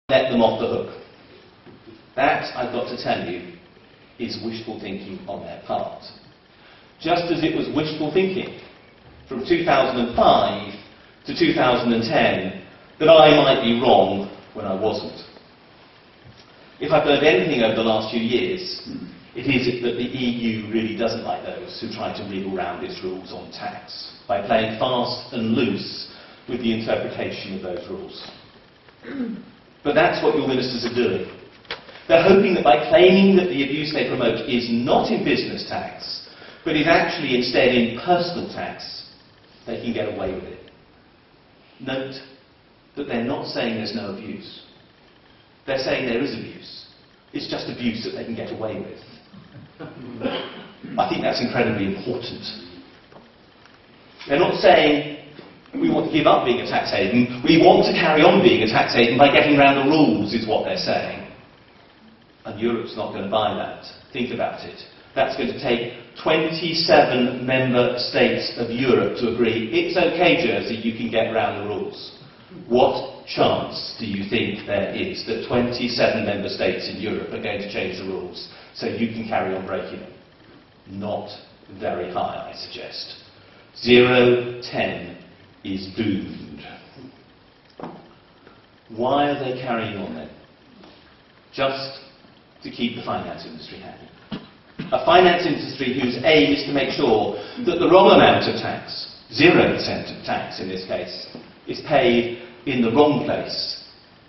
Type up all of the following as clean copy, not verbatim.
let them off the hook. That, I've got to tell you, is wishful thinking on their part. Just as it was wishful thinking from 2005 to 2010 that I might be wrong when I wasn't. If I've learned anything over the last few years, it is that the EU really doesn't like those who try to wriggle round its rules on tax by playing fast and loose with the interpretation of those rules. But that's what your ministers are doing. They're hoping that by claiming that the abuse they promote is not in business tax, but is actually instead in personal tax, they can get away with it. Note that they're not saying there's no abuse. They're saying there is abuse. It's just abuse that they can get away with. I think that's incredibly important. They're not saying we want to give up being a tax haven, we want to carry on being a tax haven by getting around the rules, is what they're saying. And Europe's not going to buy that. Think about it. That's going to take 27 member states of Europe to agree, it's okay, Jersey, you can get around the rules. What chance do you think there is that 27 member states in Europe are going to change the rules so you can carry on breaking them? Not very high, I suggest. 0-10 is doomed. Why are they carrying on then? Just to keep the finance industry happy. A finance industry whose aim is to make sure that the wrong amount of tax, 0% of tax in this case, is paid in the wrong place,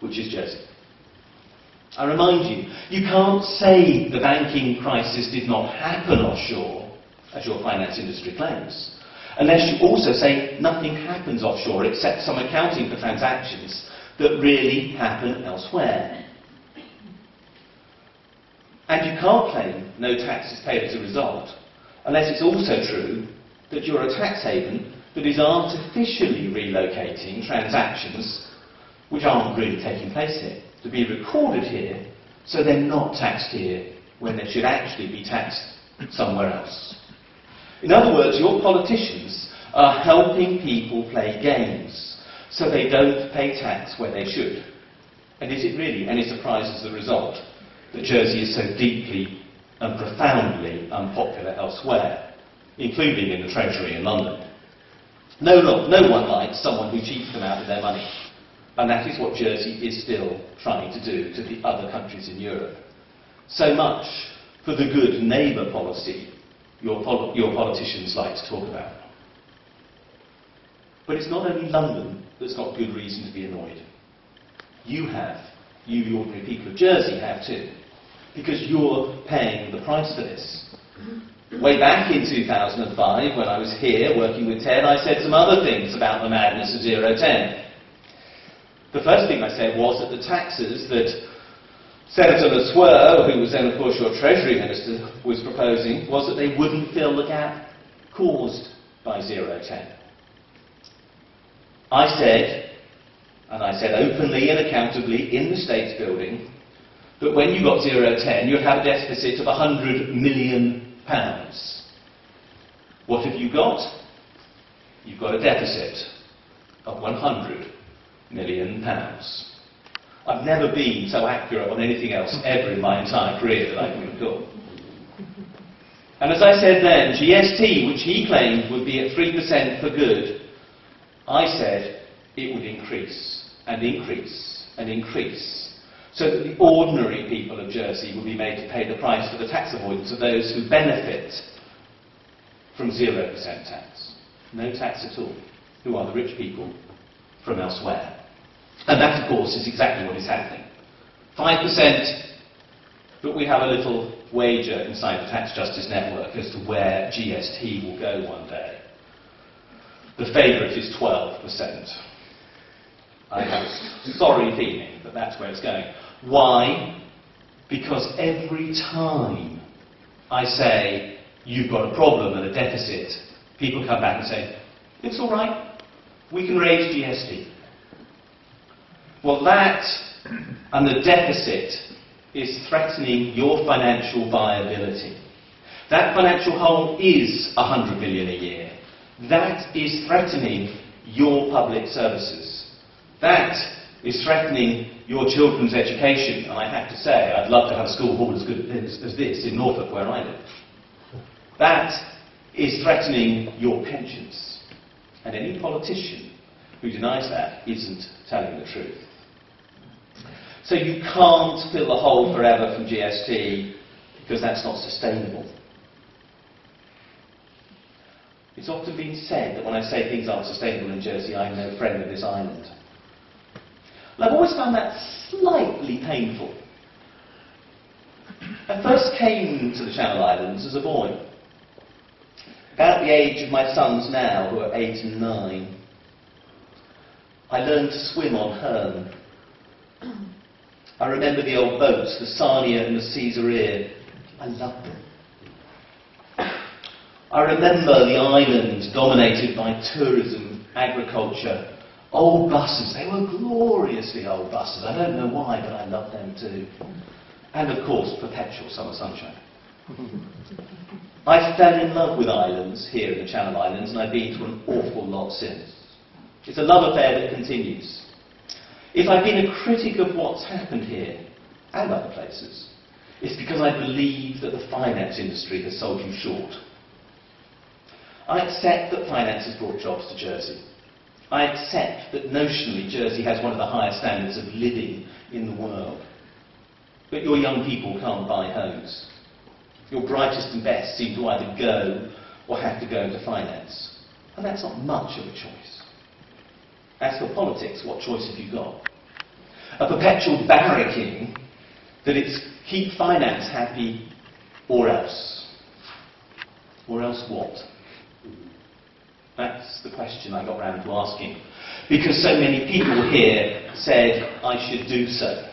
which is Jersey. I remind you, you can't say the banking crisis did not happen offshore, as your finance industry claims, unless you also say nothing happens offshore except some accounting for transactions that really happen elsewhere. And you can't claim no tax is paid as a result, unless it's also true that you're a tax haven that is artificially relocating transactions which aren't really taking place here, to be recorded here, so they're not taxed here when they should actually be taxed somewhere else. In other words, your politicians are helping people play games, so they don't pay tax where they should. And is it really any surprise as a result that Jersey is so deeply and profoundly unpopular elsewhere, including in the Treasury in London? No one likes someone who cheats them out of their money. And that is what Jersey is still trying to do to the other countries in Europe. So much for the good neighbour policy your politicians like to talk about. But it's not only London that's got good reason to be annoyed. You have. You, the ordinary people of Jersey, have too. Because you're paying the price for this. Way back in 2005, when I was here working with Ted, I said some other things about the madness of 0-10. The first thing I said was that the taxes that Senator Le Sueur, who was then of course your Treasury Minister, was proposing, was that they wouldn't fill the gap caused by 0-10. I said, and I said openly and accountably in the States building, that when you got 0-10, you'd have a deficit of £100 million. What have you got? You've got a deficit of £100 million. I've never been so accurate on anything else ever in my entire career that I can recall. And as I said then, GST, which he claimed would be at 3% for good, I said it would increase and increase and increase, so that the ordinary people of Jersey would be made to pay the price for the tax avoidance of those who benefit from 0% tax. No tax at all. Who are the rich people from elsewhere. And that, of course, is exactly what is happening. 5%, but we have a little wager inside the Tax Justice Network as to where GST will go one day. The favourite is 12%. I have a sorry feeling that that's where it's going. Why? Because every time I say, you've got a problem and a deficit, people come back and say, it's all right, we can raise GST. Well, that and the deficit is threatening your financial viability. That financial hole is £100 million a year. That is threatening your public services. That is threatening your children's education. And I have to say, I'd love to have a school hall as good as this in Norfolk, where I live. That is threatening your pensions. And any politician who denies that isn't telling the truth. So you can't fill the hole forever from GST, because that's not sustainable. It's often been said that when I say things aren't sustainable in Jersey, I'm no friend of this island. And I've always found that slightly painful. I first came to the Channel Islands as a boy, about the age of my sons now, who are 8 and 9. I learned to swim on Herne. I remember the old boats, the Sarnia and the Caesarea. I loved them. I remember the island dominated by tourism, agriculture, old buses. They were gloriously old buses. I don't know why, but I loved them too. And of course, perpetual summer sunshine. I fell in love with islands here in the Channel Islands, and I've been to an awful lot since. It's a love affair that continues. If I've been a critic of what's happened here, and other places, it's because I believe that the finance industry has sold you short. I accept that finance has brought jobs to Jersey. I accept that notionally Jersey has one of the highest standards of living in the world. But your young people can't buy homes. Your brightest and best seem to either go or have to go into finance. And that's not much of a choice. As for politics, what choice have you got? A perpetual barracking that it's keep finance happy or else. Or else what? That's the question I got round to asking. Because so many people here said I should do so.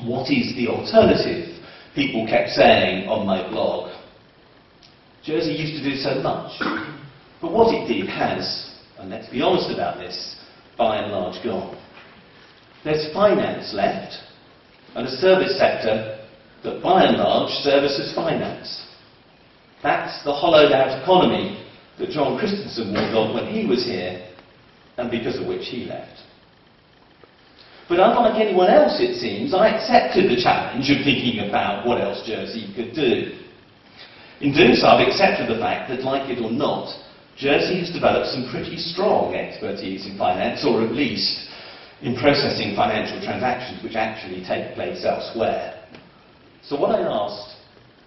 What is the alternative? People kept saying on my blog. Jersey used to do so much. But what it did has, and let's be honest about this, by and large gone. There's finance left, and a service sector that by and large services finance. That's the hollowed out economy that John Christensen warned of when he was here, and because of which he left. But unlike anyone else, it seems, I accepted the challenge of thinking about what else Jersey could do. In doing so, I've accepted the fact that, like it or not, Jersey has developed some pretty strong expertise in finance, or at least in processing financial transactions which actually take place elsewhere. So what I asked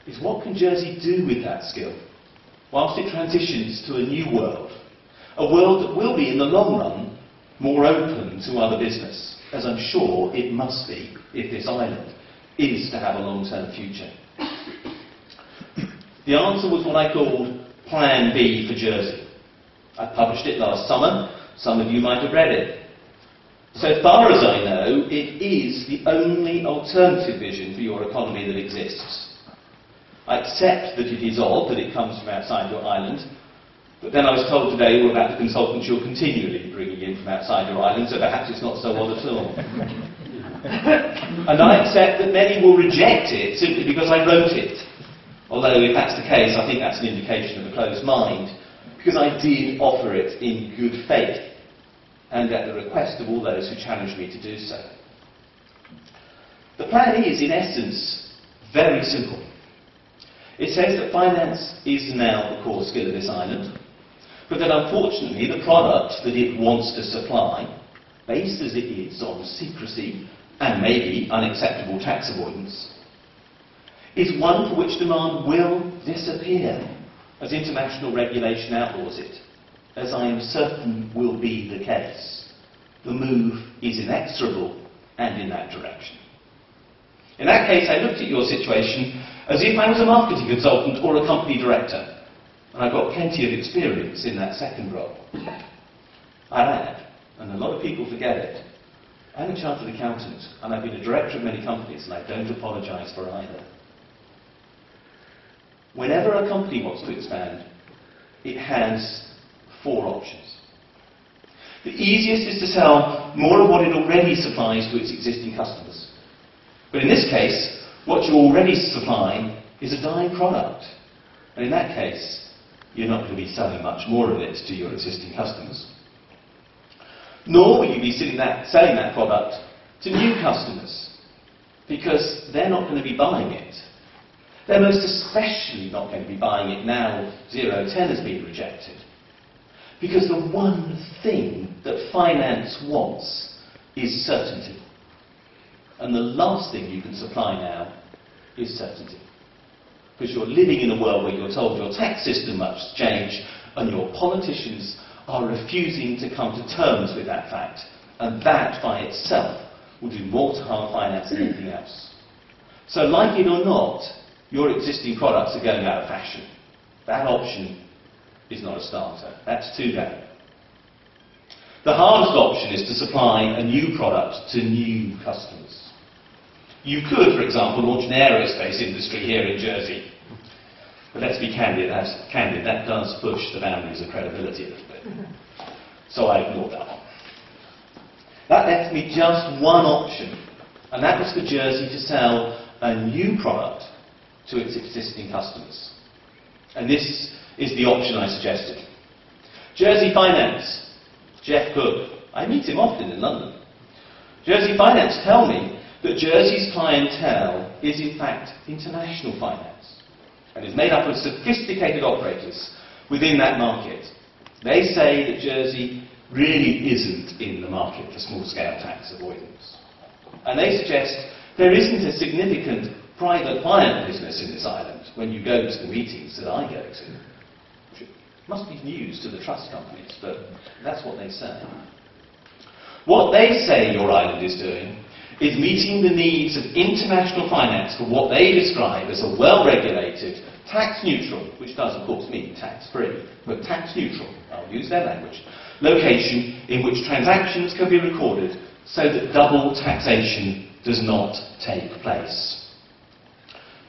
is, what can Jersey do with that skill, whilst it transitions to a new world? A world that will be, in the long run, more open to other business, as I'm sure it must be if this island is to have a long-term future. The answer was what I called Plan B for Jersey. I published it last summer. Some of you might have read it. So far as I know, it is the only alternative vision for your economy that exists. I accept that it is odd that it comes from outside your island, but then I was told today all about the consultants you're continually bringing in from outside your island, so perhaps it's not so odd at all. And I accept that many will reject it simply because I wrote it. Although if that's the case, I think that's an indication of a closed mind, because I did offer it in good faith, and at the request of all those who challenged me to do so. The plan is, in essence, very simple. It says that finance is now the core skill of this island, but that unfortunately the product that it wants to supply, based as it is on secrecy and maybe unacceptable tax avoidance, is one for which demand will disappear as international regulation outlaws it, as I am certain will be the case. The move is inexorable and in that direction. In that case, I looked at your situation as if I was a marketing consultant or a company director, and I've got plenty of experience in that second role. I add, and a lot of people forget it, I'm a chartered accountant, and I've been a director of many companies, and I don't apologise for either. Whenever a company wants to expand, it has 4 options. The easiest is to sell more of what it already supplies to its existing customers. But in this case, what you already supply is a dying product. And in that case, you're not going to be selling much more of it to your existing customers. Nor will you be selling that product to new customers, because they're not going to be buying it. They're most especially not going to be buying it now 010 has been rejected. Because the one thing that finance wants is certainty. And the last thing you can supply now is certainty. Because you're living in a world where you're told your tax system must change, and your politicians are refusing to come to terms with that fact. And that by itself will do more to harm finance than anything else. So like it or not, your existing products are going out of fashion. That option is not a starter. That's too late. The hardest option is to supply a new product to new customers. You could, for example, launch an aerospace industry here in Jersey. But let's be candid, that does push the boundaries of credibility a little bit. So I ignored that one. That left me just one option, and that was for Jersey to sell a new product to its existing customers. And this is the option I suggested. Jersey Finance, Jeff Cook, I meet him often in London. Jersey Finance tell me that Jersey's clientele is in fact international finance and is made up of sophisticated operators within that market. They say that Jersey really isn't in the market for small-scale tax avoidance. And they suggest there isn't a significant private client business in this island when you go to the meetings that I go to. Which must be news to the trust companies, but that's what they say. What they say your island is doing is meeting the needs of international finance for what they describe as a well-regulated, tax-neutral, which does of course mean tax-free, but tax-neutral, I'll use their language, location in which transactions can be recorded so that double taxation does not take place.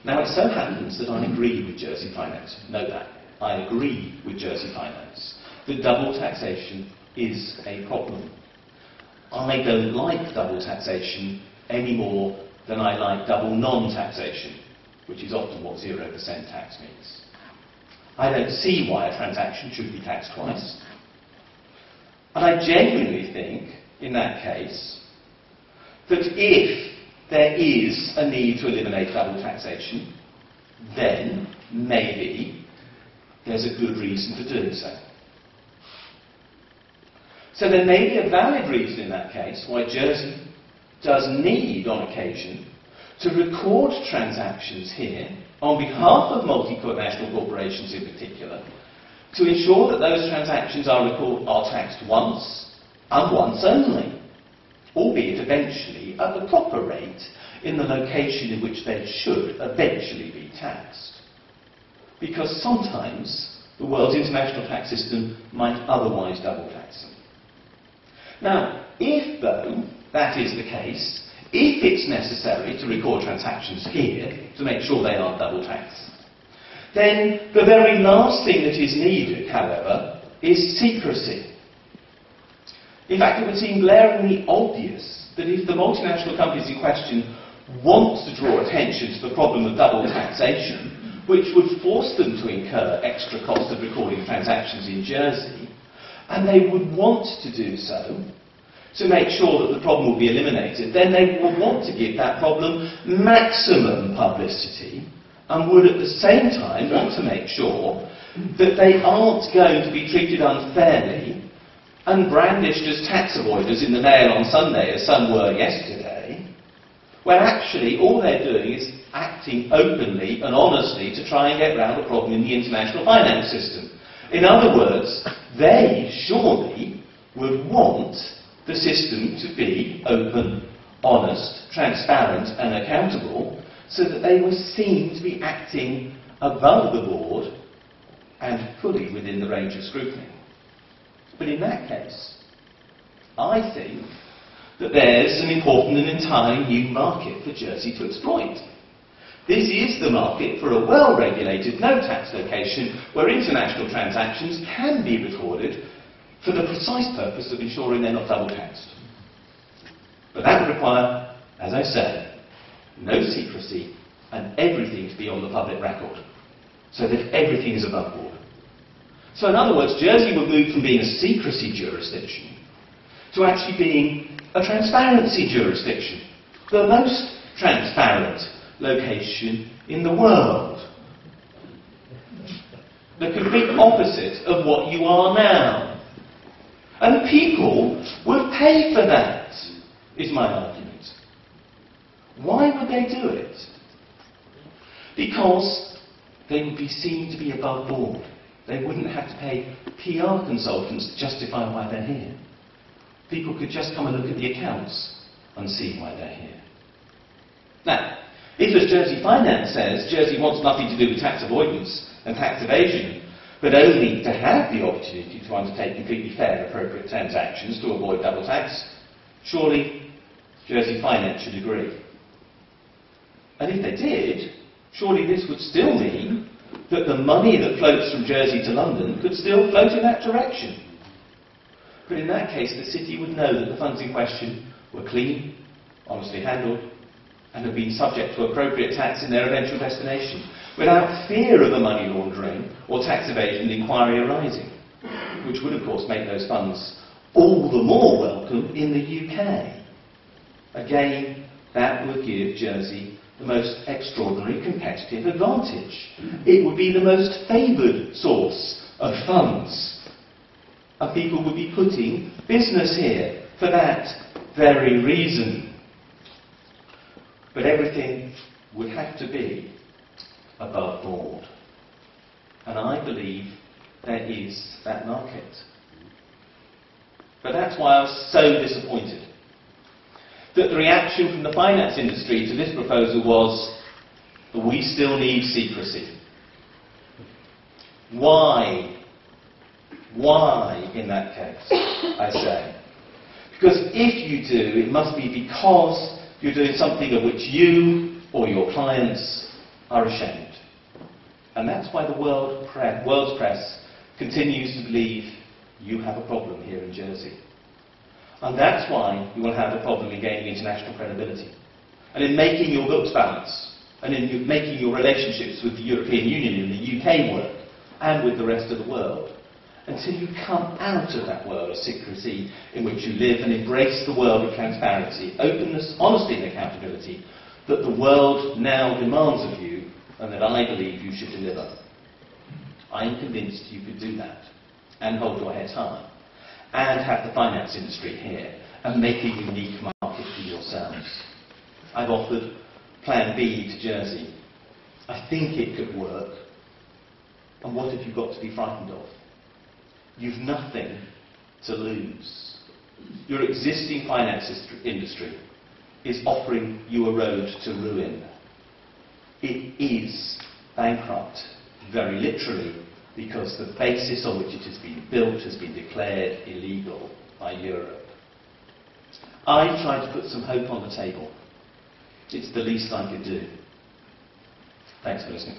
Now it so happens that I agree with Jersey Finance. Note that. I agree with Jersey Finance that double taxation is a problem. I don't like double taxation any more than I like double non-taxation, which is often what 0% tax means. I don't see why a transaction should be taxed twice. And I genuinely think, in that case, that if there is a need to eliminate double taxation, then maybe there's a good reason for doing so. So there may be a valid reason in that case why Jersey does need, on occasion, to record transactions here on behalf of multinational corporations in particular, to ensure that those transactions are taxed once and once only, albeit eventually at the proper rate in the location in which they should eventually be taxed. Because sometimes the world's international tax system might otherwise double tax them. Now, if though that is the case, if it's necessary to record transactions here to make sure they aren't double taxed, then the very last thing that is needed, however, is secrecy. In fact, it would seem glaringly obvious that if the multinational companies in question want to draw attention to the problem of double taxation, which would force them to incur extra costs of recording transactions in Jersey, and they would want to do so to make sure that the problem will be eliminated, then they would want to give that problem maximum publicity and would at the same time want to make sure that they aren't going to be treated unfairly and brandished as tax avoiders in the Mail on Sunday, as some were yesterday, when actually all they're doing is acting openly and honestly to try and get round a problem in the international finance system. In other words, they surely would want the system to be open, honest, transparent and accountable so that they were seen to be acting above the board and fully within the range of scrutiny. But in that case, I think that there's an important and entirely new market for Jersey to exploit. This is the market for a well-regulated, no-tax location where international transactions can be recorded for the precise purpose of ensuring they're not double-taxed. But that would require, as I say, no secrecy and everything to be on the public record, so that everything is above board. So in other words, Jersey would move from being a secrecy jurisdiction to actually being a transparency jurisdiction, the most transparent location in the world. The complete opposite of what you are now. And people would pay for that, is my argument. Why would they do it? Because they would be seen to be above board. They wouldn't have to pay PR consultants to justify why they're here. People could just come and look at the accounts and see why they're here. Now, if, as Jersey Finance says, Jersey wants nothing to do with tax avoidance and tax evasion, but only to have the opportunity to undertake completely fair and appropriate transactions to avoid double tax, surely Jersey Finance should agree. And if they did, surely this would still mean that the money that floats from Jersey to London could still float in that direction. But in that case, the city would know that the funds in question were clean, honestly handled, and had been subject to appropriate tax in their eventual destination, without fear of a money laundering or tax evasion inquiry arising, which would of course make those funds all the more welcome in the UK. Again, that would give Jersey the most extraordinary competitive advantage. It would be the most favoured source of funds. And people would be putting business here for that very reason. But everything would have to be above board. And I believe there is that market. But that's why I was so disappointed that the reaction from the finance industry to this proposal was, we still need secrecy. Why? Why, in that case, I say? Because if you do, it must be because you're doing something of which you or your clients are ashamed. And that's why the world's press continues to believe you have a problem here in Jersey. And that's why you will have a problem in gaining international credibility. And in making your books balance, and in making your relationships with the European Union and the UK work, and with the rest of the world, until you come out of that world of secrecy in which you live and embrace the world of transparency, openness, honesty and accountability that the world now demands of you and that I believe you should deliver. I am convinced you could do that and hold your heads high and have the finance industry here and make a unique market for yourselves. I've offered Plan B to Jersey. I think it could work. And what have you got to be frightened of? You've nothing to lose. Your existing finance industry is offering you a road to ruin. It is bankrupt, very literally, because the basis on which it has been built has been declared illegal by Europe. I tried to put some hope on the table. It's the least I could do. Thanks for listening.